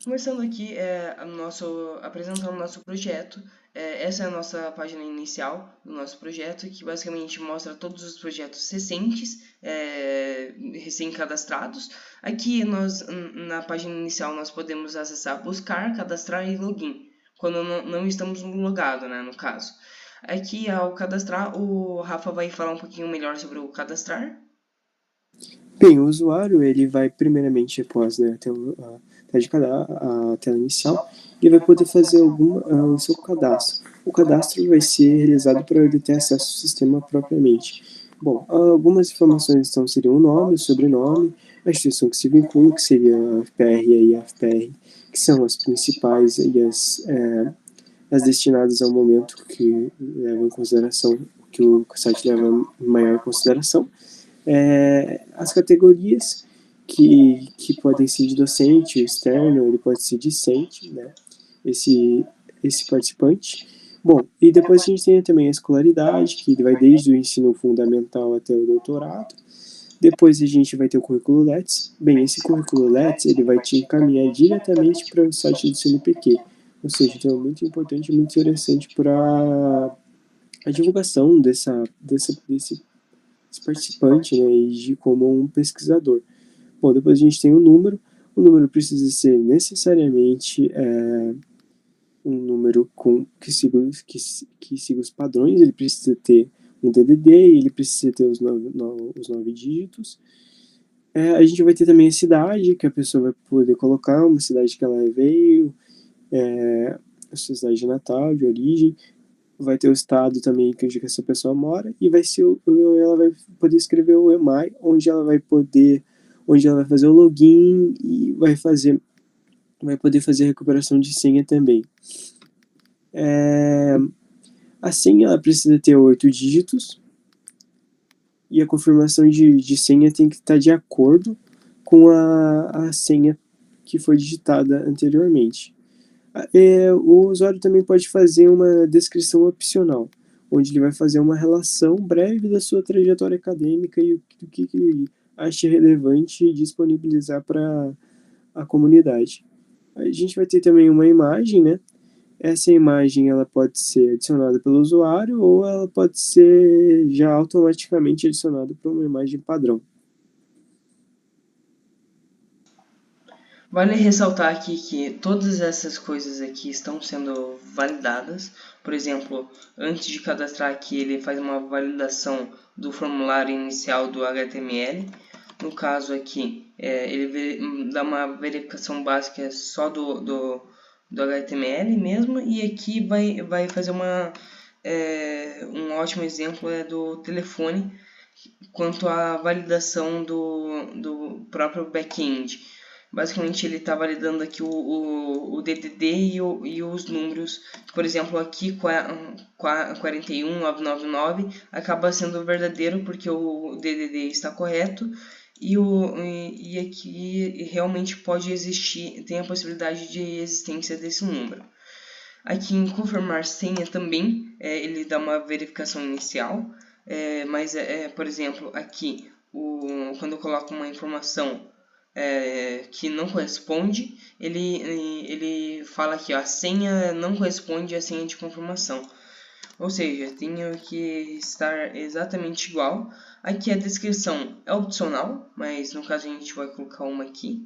Começando aqui, apresentando o nosso projeto. Essa é a nossa página inicial do nosso projeto, que basicamente mostra todos os projetos recentes, recém-cadastrados. Aqui na página inicial, nós podemos acessar buscar, cadastrar e login, quando não estamos logados, né, no caso. Aqui, ao cadastrar, o Rafa vai falar um pouquinho melhor sobre o cadastrar. Bem, o usuário, ele vai primeiramente, após, né, a tela inicial, ele vai poder fazer o seu cadastro. O cadastro vai ser realizado para ele ter acesso ao sistema propriamente. Bom, algumas informações então seriam o nome, o sobrenome, a instituição que se vincula, que seria a FPR e a FPR, que são as principais e as destinadas ao momento que levam em consideração, que o site leva em maior consideração. As categorias que podem ser de docente, externo, ele pode ser discente, né? Esse participante. Bom, e depois a gente tem também a escolaridade, que vai desde o ensino fundamental até o doutorado. Depois a gente vai ter o currículo LETS. Bem, esse currículo LETS ele vai te encaminhar diretamente para o site do CNPq. Ou seja, então é muito importante e muito interessante para a divulgação desse participante, né, e de como um pesquisador. Bom, depois a gente tem o número precisa ser necessariamente um número que siga os padrões, ele precisa ter um DDD, ele precisa ter os 9 dígitos. A gente vai ter também a cidade, que a pessoa vai poder colocar, uma cidade que ela veio, a sua cidade de natal, de origem, vai ter o estado também que essa pessoa mora, e ela vai poder escrever o EMAI, onde ela vai fazer o login e vai poder fazer a recuperação de senha também. A senha ela precisa ter 8 dígitos, e a confirmação de senha tem que estar de acordo com a senha que foi digitada anteriormente. O usuário também pode fazer uma descrição opcional, onde ele vai fazer uma relação breve da sua trajetória acadêmica e do que ele acha relevante disponibilizar para a comunidade. A gente vai ter também uma imagem, né? Essa imagem ela pode ser adicionada pelo usuário ou ela pode ser já automaticamente adicionada para uma imagem padrão. Vale ressaltar aqui que todas essas coisas aqui estão sendo validadas. Por exemplo, antes de cadastrar aqui, ele faz uma validação do formulário inicial do HTML. No caso aqui, ele dá uma verificação básica só do HTML mesmo. E aqui vai fazer um ótimo exemplo do telefone quanto à validação do próprio back-end. Basicamente ele está validando aqui o DDD e os números. Por exemplo, aqui 41999 acaba sendo verdadeiro porque o DDD está correto e aqui realmente pode existir, tem a possibilidade de existência desse número. Aqui em confirmar senha também, ele dá uma verificação inicial, mas, por exemplo, aqui, quando eu coloco uma informação que não corresponde, ele fala aqui, ó, a senha não corresponde à senha de confirmação. Ou seja, tenho que estar exatamente igual. Aqui a descrição é opcional, mas no caso a gente vai colocar uma aqui.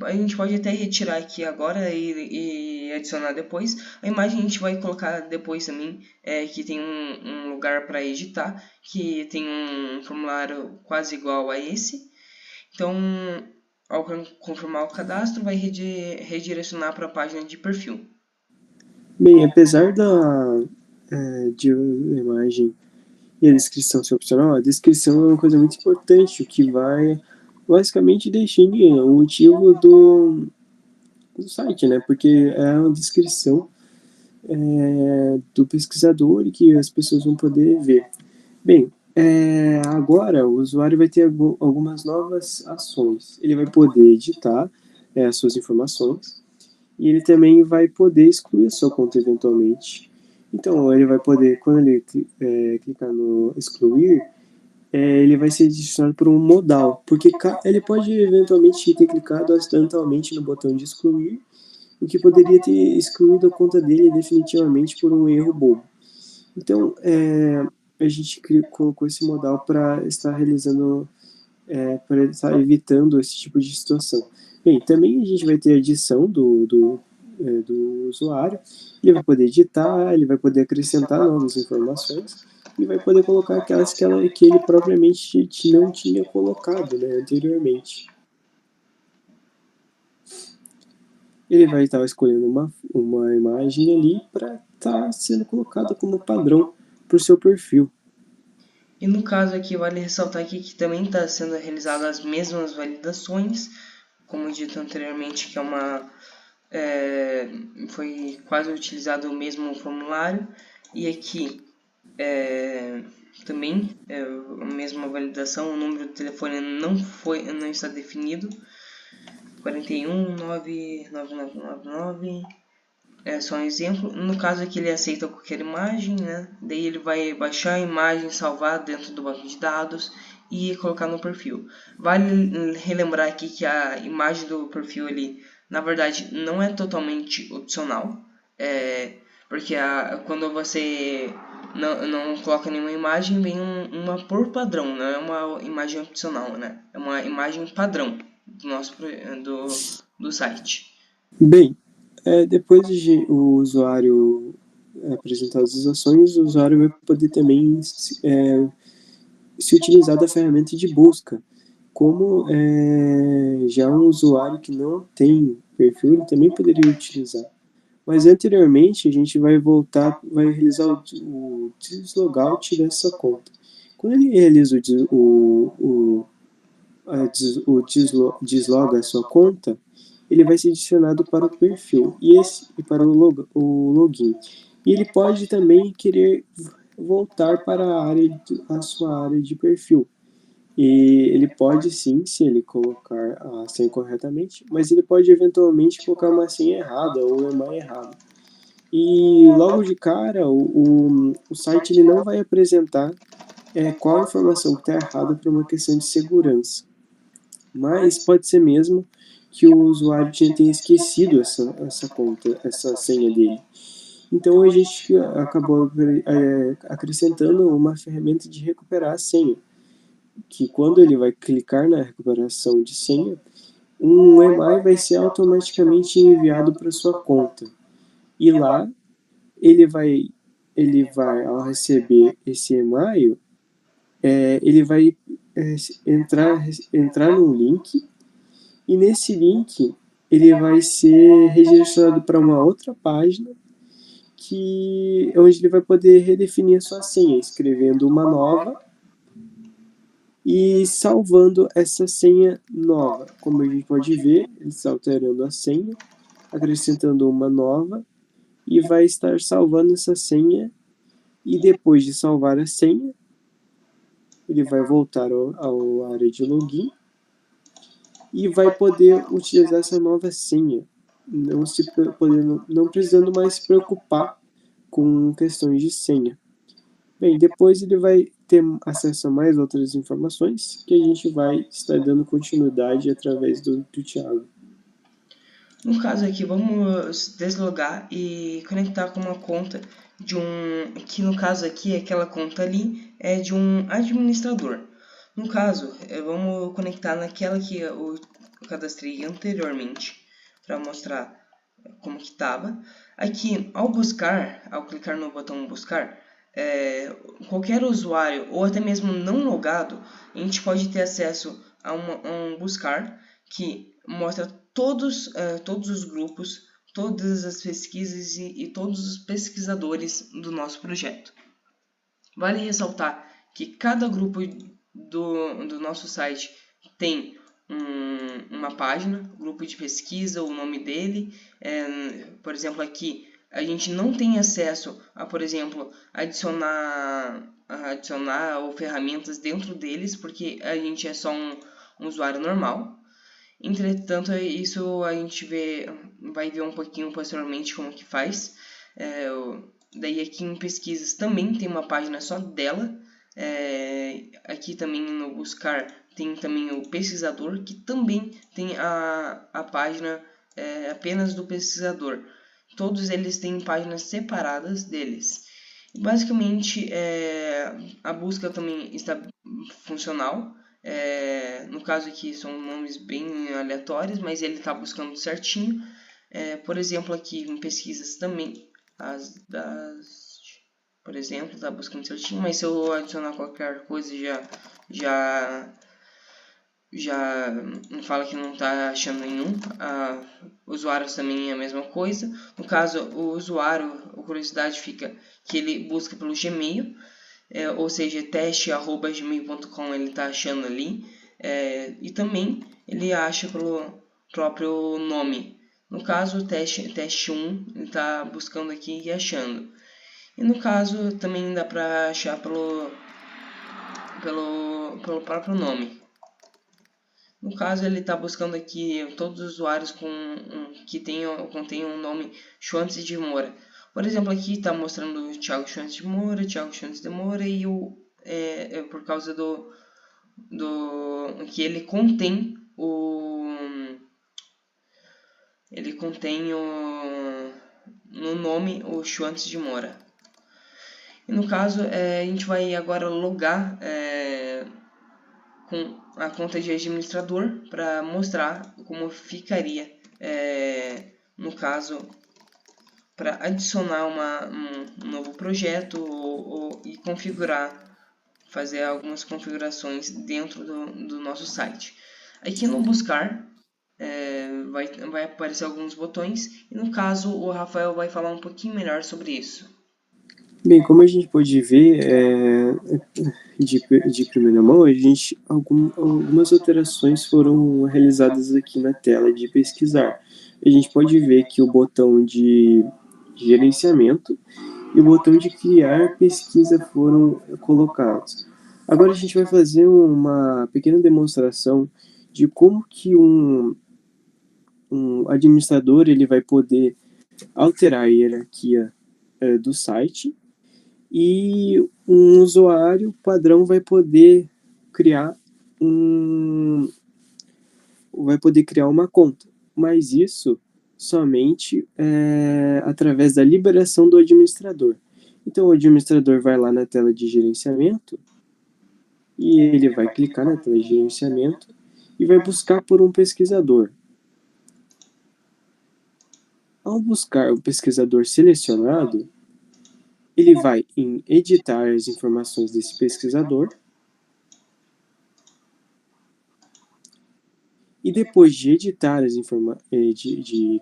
A gente pode até retirar aqui agora e adicionar depois. A imagem a gente vai colocar depois também, que tem um lugar para editar, que tem um formulário quase igual a esse. Então, ao confirmar o cadastro, vai redirecionar para a página de perfil. Bem, apesar de a imagem e a descrição ser opcional, a descrição é uma coisa muito importante, o que vai basicamente definir o motivo do site, né? Porque é a descrição do pesquisador e que as pessoas vão poder ver. Bem, agora o usuário vai ter algumas novas ações. Ele vai poder editar as suas informações e ele também vai poder excluir a sua conta eventualmente. Então, ele vai poder, quando ele clicar no excluir, ele vai ser direcionado por um modal, porque ele pode eventualmente ter clicado acidentalmente no botão de excluir, o que poderia ter excluído a conta dele definitivamente por um erro bobo. Então, a gente colocou esse modal para estar realizando, para estar evitando esse tipo de situação. Bem, também a gente vai ter a edição do usuário, ele vai poder editar, ele vai poder acrescentar novas informações e vai poder colocar aquelas que ele propriamente não tinha colocado, né, anteriormente. Ele vai estar escolhendo uma imagem ali para estar sendo colocada como padrão para o seu perfil. E no caso aqui, vale ressaltar aqui que também está sendo realizadas as mesmas validações, como dito anteriormente, que foi quase utilizado o mesmo formulário, e aqui também a mesma validação, o número de telefone não está definido, 41 99999. É só um exemplo. No caso aqui ele aceita qualquer imagem, né? Daí ele vai baixar a imagem, salvar dentro do banco de dados e colocar no perfil. Vale relembrar aqui que a imagem do perfil ali, na verdade, não é totalmente opcional. Porque quando você não coloca nenhuma imagem, vem uma por padrão, não é uma imagem opcional, né? É uma imagem padrão do site. Bem, depois de o usuário apresentar as ações, o usuário vai poder também se utilizar da ferramenta de busca. Como já um usuário que não tem perfil, ele também poderia utilizar. Mas anteriormente a gente vai realizar o deslogout dessa conta. Quando ele realiza desloga a sua conta, ele vai ser adicionado para o perfil e para o login. E ele pode também querer voltar para a sua área de perfil. E ele pode sim, se ele colocar a senha corretamente, mas ele pode eventualmente colocar uma senha errada ou EMAI errado. E logo de cara, o site ele não vai apresentar qual a informação que está errada por uma questão de segurança. Mas pode ser mesmo que o usuário tenha esquecido essa conta, essa senha dele. Então a gente acabou acrescentando uma ferramenta de recuperar a senha, que quando ele vai clicar na recuperação de senha, um EMAI vai ser automaticamente enviado para sua conta. E lá ele vai ao receber esse e-mail, ele vai entrar num link, e nesse link ele vai ser redirecionado para uma outra página onde ele vai poder redefinir a sua senha, escrevendo uma nova e salvando essa senha nova. Como a gente pode ver, ele está alterando a senha, acrescentando uma nova, e vai estar salvando essa senha, e depois de salvar a senha, ele vai voltar ao área de login e vai poder utilizar essa nova senha, não precisando mais se preocupar com questões de senha. Bem, depois ele vai ter acesso a mais outras informações que a gente vai estar dando continuidade através do Thiago. No caso aqui, vamos deslogar e conectar com uma conta que no caso aqui, aquela conta ali é de um administrador. No caso, vamos conectar naquela que eu cadastrei anteriormente para mostrar como que estava. Aqui, ao clicar no botão buscar, qualquer usuário ou até mesmo não logado, a gente pode ter acesso a um buscar que mostra todos os grupos, todas as pesquisas e todos os pesquisadores do nosso projeto. Vale ressaltar que cada grupo do nosso site tem uma página, grupo de pesquisa, o nome dele. Por exemplo, aqui a gente não tem acesso a, por exemplo, adicionar ou ferramentas dentro deles, porque a gente é só um usuário normal. Entretanto, isso a gente vai ver um pouquinho posteriormente como que faz. Daí aqui em pesquisas também tem uma página só dela. Aqui também no buscar tem também o pesquisador, que também tem a página apenas do pesquisador. Todos eles têm páginas separadas deles. Basicamente, a busca também está funcional. No caso aqui são nomes bem aleatórios, mas ele está buscando certinho. Por exemplo, aqui em pesquisas também, por exemplo, está buscando certinho, mas se eu adicionar qualquer coisa já fala que não está achando nenhum. Usuários também é a mesma coisa. No caso, o usuário, a curiosidade fica que ele busca pelo Gmail, ou seja, teste@gmail.com ele está achando ali, e também ele acha pelo próprio nome. No caso, teste 1 ele está buscando aqui e achando. E no caso também dá para achar pelo próprio nome. No caso, ele está buscando aqui todos os usuários que contenham o nome Schwantes de Moura. Por exemplo, aqui está mostrando o Thiago Schwantes de Moura, Thiago Schwantes de Moura, e por causa do que ele contém no nome o Schwantes de Moura. E no caso, a gente vai agora logar com a conta de administrador para mostrar como ficaria, no caso, para adicionar um novo projeto e fazer algumas configurações dentro do nosso site. Aqui no buscar vai aparecer alguns botões e no caso o Rafael vai falar um pouquinho melhor sobre isso. Bem, como a gente pode ver de primeira mão, algumas alterações foram realizadas aqui na tela de pesquisar. A gente pode ver que o botão de gerenciamento e o botão de criar pesquisa foram colocados. Agora a gente vai fazer uma pequena demonstração de como que um administrador ele vai poder alterar a hierarquia do site, e um usuário padrão vai poder criar uma conta, mas isso somente através da liberação do administrador. Então o administrador vai lá na tela de gerenciamento e ele vai clicar na tela de gerenciamento e vai buscar por um pesquisador. Ao buscar o pesquisador selecionado, ele vai em editar as informações desse pesquisador e depois de editar de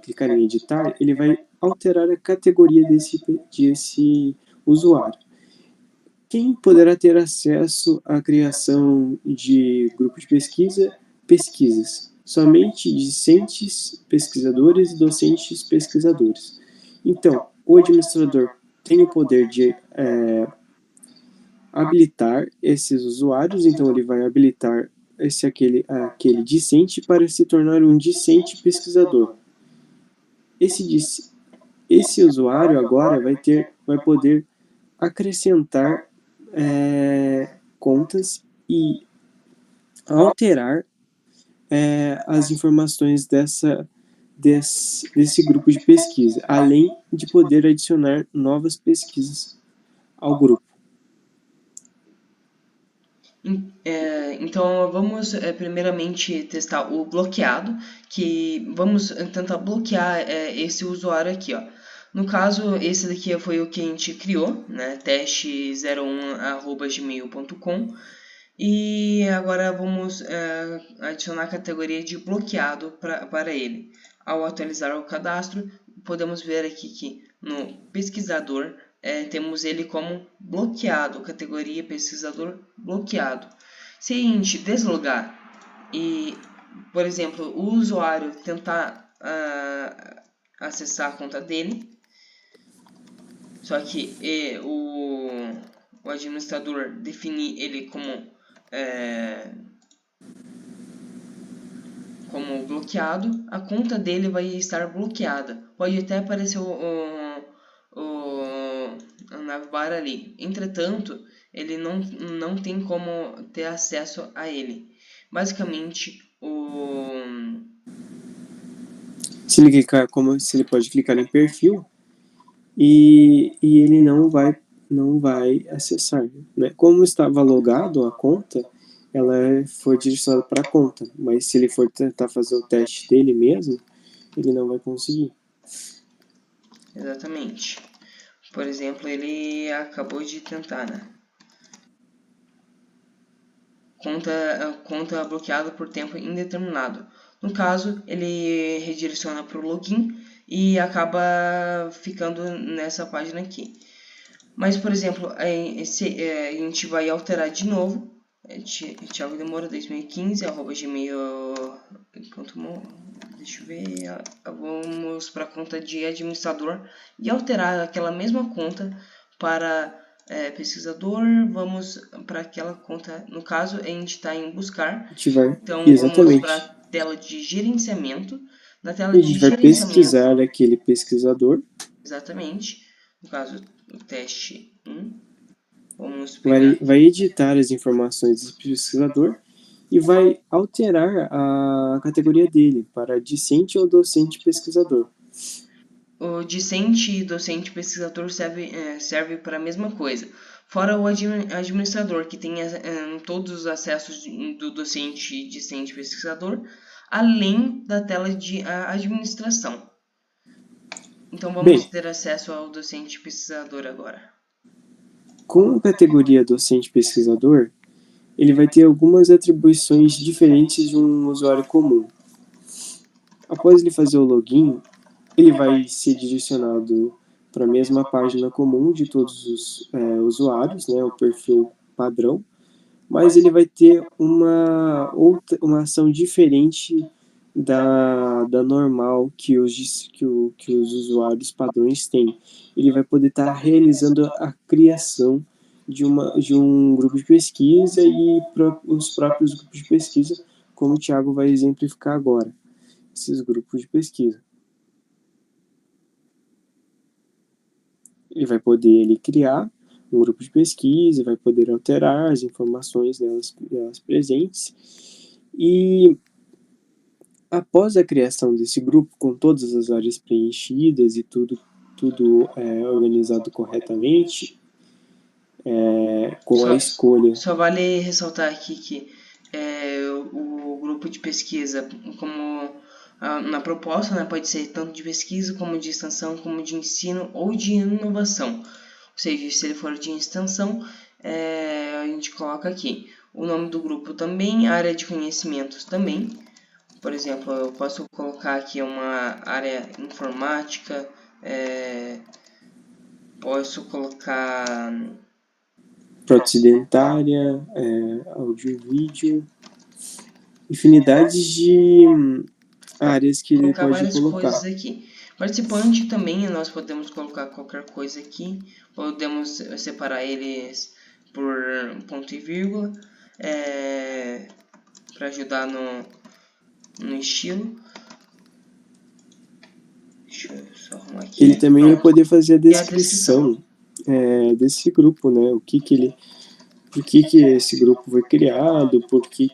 clicar em editar, ele vai alterar a categoria desse usuário. Quem poderá ter acesso à criação de grupo de pesquisa? Pesquisas. Somente discentes pesquisadores e docentes pesquisadores. Então, o administrador tem o poder de habilitar esses usuários, então ele vai habilitar aquele discente para se tornar um discente pesquisador. Esse usuário agora vai poder acrescentar contas e alterar as informações desse grupo de pesquisa, além de poder adicionar novas pesquisas ao grupo. Então vamos primeiramente testar o bloqueado, que vamos tentar bloquear esse usuário aqui, ó. No caso, esse daqui foi o que a gente criou, né? teste01@gmail.com. E agora vamos adicionar a categoria de bloqueado para ele. Ao atualizar o cadastro, podemos ver aqui que no pesquisador temos ele como bloqueado, categoria pesquisador bloqueado. Se a gente deslogar e, por exemplo, o usuário tentar acessar a conta dele, só que o administrador definir ele como bloqueado, a conta dele vai estar bloqueada. Pode até aparecer a navbar ali. Entretanto, ele não tem como ter acesso a ele. Basicamente, se ele pode clicar em perfil e ele não vai acessar, né? Como estava logado a conta, ela foi direcionada para a conta, mas se ele for tentar fazer o teste dele mesmo, ele não vai conseguir. Exatamente. Por exemplo, ele acabou de tentar, né? Conta bloqueada por tempo indeterminado. No caso, ele redireciona para o login e acaba ficando nessa página aqui. Mas, por exemplo, a gente vai alterar de novo. Thiago Demora 2015 @gmail.com. Deixa eu ver. Vamos para a conta de administrador e alterar aquela mesma conta para pesquisador. Vamos para aquela conta. No caso, a gente está em buscar. Então, vamos para a tela de gerenciamento. Na tela a gente vai pesquisar aquele pesquisador. Exatamente. No caso, o teste 1. Vamos pegar... vai editar as informações do pesquisador e vai alterar a categoria dele para discente ou docente pesquisador. O discente e docente pesquisador serve para a mesma coisa. Fora o administrador, que tem todos os acessos do docente e discente pesquisador, além da tela de administração. Então vamos ter acesso ao docente pesquisador agora. Com a categoria docente pesquisador, ele vai ter algumas atribuições diferentes de um usuário comum. Após ele fazer o login, ele vai ser direcionado para a mesma página comum de todos os usuários, né, o perfil padrão, mas ele vai ter uma ação diferente da normal que os usuários padrões têm. Ele vai poder estar realizando a criação de um grupo de pesquisa e os próprios grupos de pesquisa, como o Thiago vai exemplificar agora, esses grupos de pesquisa. Ele vai poder criar um grupo de pesquisa, vai poder alterar as informações delas presentes. E após a criação desse grupo, com todas as áreas preenchidas e tudo organizado corretamente, com a escolha... Só vale ressaltar aqui que o grupo de pesquisa, como na proposta, né, pode ser tanto de pesquisa, como de extensão, como de ensino ou de inovação. Ou seja, se ele for de extensão, a gente coloca aqui o nome do grupo também, a área de conhecimentos também. Por exemplo, eu posso colocar aqui uma área informática, posso colocar prótese dentária, áudio e vídeo, infinidades de áreas que ele pode colocar. Coisas aqui. Participante também, nós podemos colocar qualquer coisa aqui, podemos separar eles por ponto e vírgula, para ajudar no estilo. Deixa eu só arrumar aqui. Ele também vai poder fazer a descrição desse grupo, né? Por que esse grupo foi criado, qual que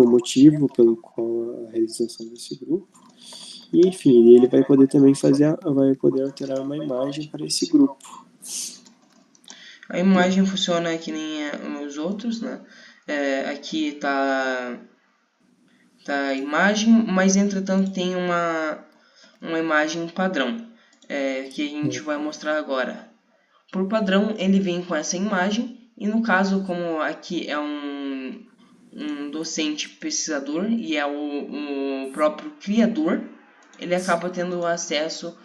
é o motivo pelo qual a realização desse grupo. E, enfim, ele vai poder também alterar uma imagem para esse grupo. A imagem funciona que nem os outros, né? Aqui tá a imagem, mas entretanto tem uma imagem padrão, que a gente vai mostrar agora. Por padrão, ele vem com essa imagem, e no caso, como aqui é um docente pesquisador e é o próprio criador, ele acaba tendo acesso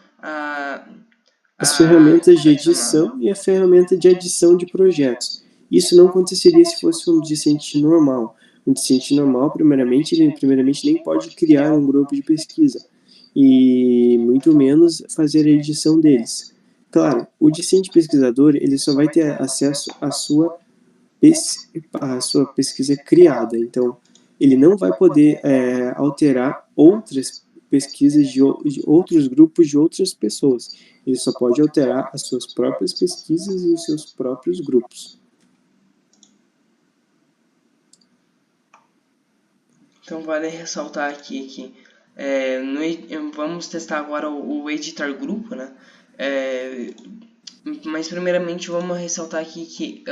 as ferramentas de edição e a ferramenta de adição de projetos. Isso não aconteceria se fosse um discente normal. Um discente normal, primeiramente, nem pode criar um grupo de pesquisa e muito menos fazer a edição deles. Claro, o discente pesquisador ele só vai ter acesso à sua pesquisa criada, então ele não vai poder alterar outras pesquisas de outros grupos de outras pessoas. Ele só pode alterar as suas próprias pesquisas e os seus próprios grupos. Então vale ressaltar aqui que vamos testar agora o editar grupo, né? Mas primeiramente vamos ressaltar aqui que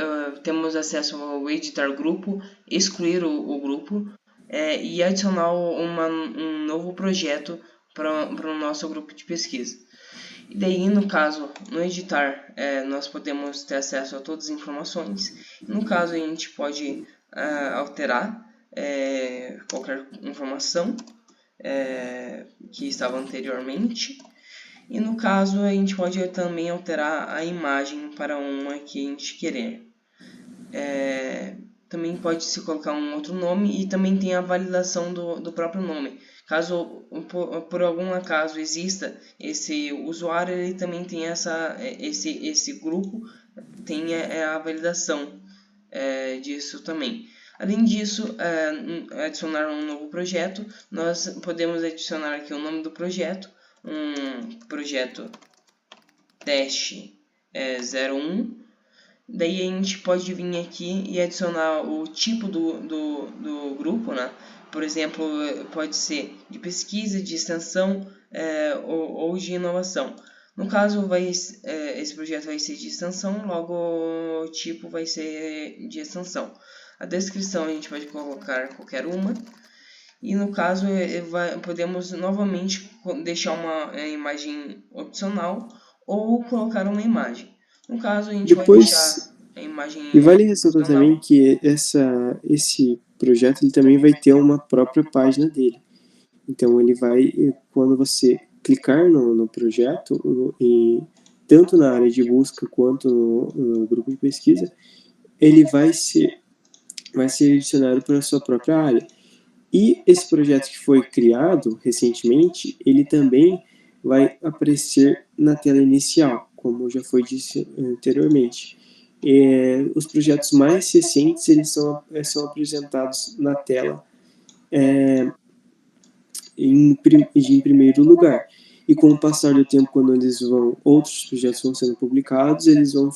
temos acesso ao editar grupo, excluir o grupo e adicionar um novo projeto para o nosso grupo de pesquisa. E daí, no caso, no editar, nós podemos ter acesso a todas as informações. No caso, a gente pode alterar qualquer informação que estava anteriormente. E no caso, a gente pode também alterar a imagem para uma que a gente querer. Também pode se colocar um outro nome e também tem a validação do próprio nome. Caso por algum acaso exista esse usuário, ele também tem esse grupo tem a validação disso também. Além disso, adicionar um novo projeto, nós podemos adicionar aqui o nome do projeto, um projeto teste 01. Daí a gente pode vir aqui e adicionar o tipo do grupo, né? Por exemplo, pode ser de pesquisa, de extensão ou de inovação. No caso, esse projeto vai ser de extensão, logo o tipo vai ser de extensão. A descrição a gente pode colocar qualquer uma. E no caso, podemos novamente deixar uma imagem opcional ou colocar uma imagem. No caso, a gente vai deixar a imagem E vale ressaltar opcional. também que esse projeto ele também vai ter uma própria página dele. Então, ele vai, quando você clicar no projeto, tanto na área de busca quanto no grupo de pesquisa, ele vai ser direcionado para a sua própria área. E esse projeto que foi criado recentemente, ele também vai aparecer na tela inicial, como já foi dito anteriormente. Os projetos mais recentes eles são apresentados na tela em primeiro lugar. E com o passar do tempo, quando outros projetos vão sendo publicados, eles vão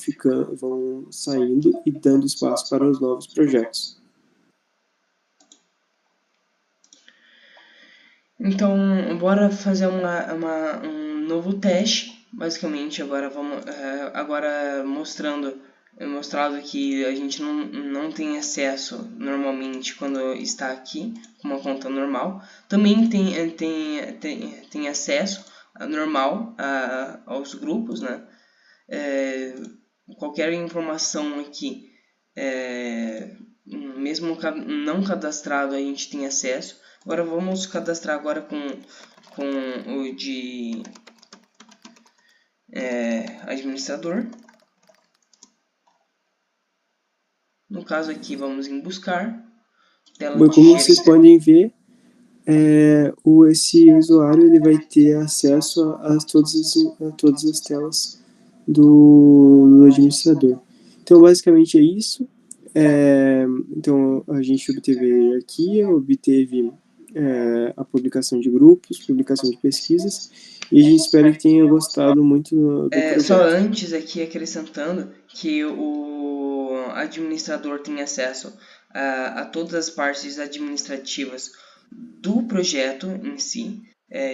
saindo e dando espaço para os novos projetos. Então, bora fazer um novo teste. Basicamente, agora mostrado que a gente não tem acesso normalmente quando está aqui com uma conta normal. Também tem acesso normal aos grupos, né? Qualquer informação aqui, mesmo não cadastrado, a gente tem acesso. Agora vamos cadastrar agora com o de administrador. No caso aqui vamos em buscar. Bom, como vocês podem ver, esse usuário ele vai ter acesso a todas as telas do administrador. Então, basicamente é isso. Então, a gente obteve a hierarquia, obteve a publicação de grupos, publicação de pesquisas, e a gente espera que tenha gostado muito do projeto. Só antes aqui acrescentando que o administrador tem acesso a todas as partes administrativas do projeto em si,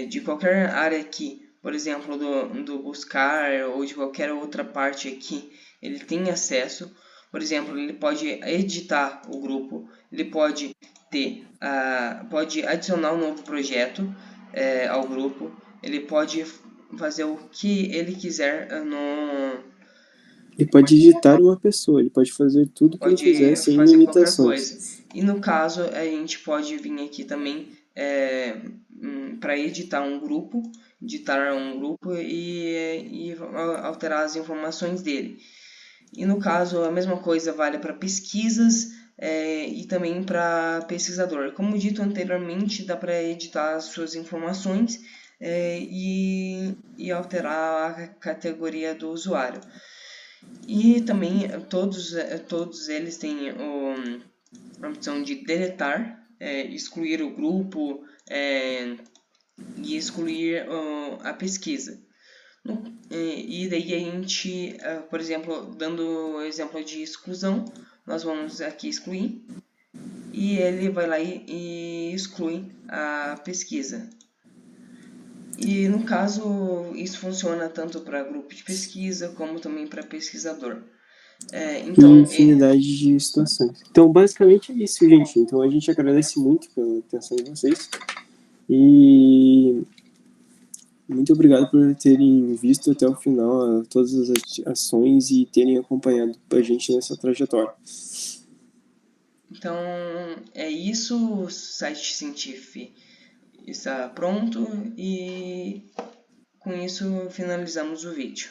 de qualquer área aqui, por exemplo, do buscar ou de qualquer outra parte aqui, ele tem acesso. Por exemplo, ele pode editar o grupo, ele pode pode adicionar um novo projeto ao grupo, ele pode fazer o que ele quiser Ele pode digitar uma pessoa, ele pode fazer tudo o que ele quiser sem limitações. E no caso, a gente pode vir aqui também para editar um grupo e alterar as informações dele. E no caso, a mesma coisa vale para pesquisas e também para pesquisador. Como dito anteriormente, dá para editar as suas informações e alterar a categoria do usuário. E também todos eles têm a opção de deletar, excluir o grupo e excluir a pesquisa. E daí a gente, por exemplo, dando o exemplo de exclusão, nós vamos aqui excluir e ele vai lá e exclui a pesquisa. E no caso, isso funciona tanto para grupo de pesquisa como também para pesquisador. Em Então, infinidade de situações. Então, basicamente é isso, gente. Então, a gente agradece muito pela atenção de vocês. E muito obrigado por terem visto até o final todas as ações e terem acompanhado a gente nessa trajetória. Então é isso, o site científico está pronto e com isso finalizamos o vídeo.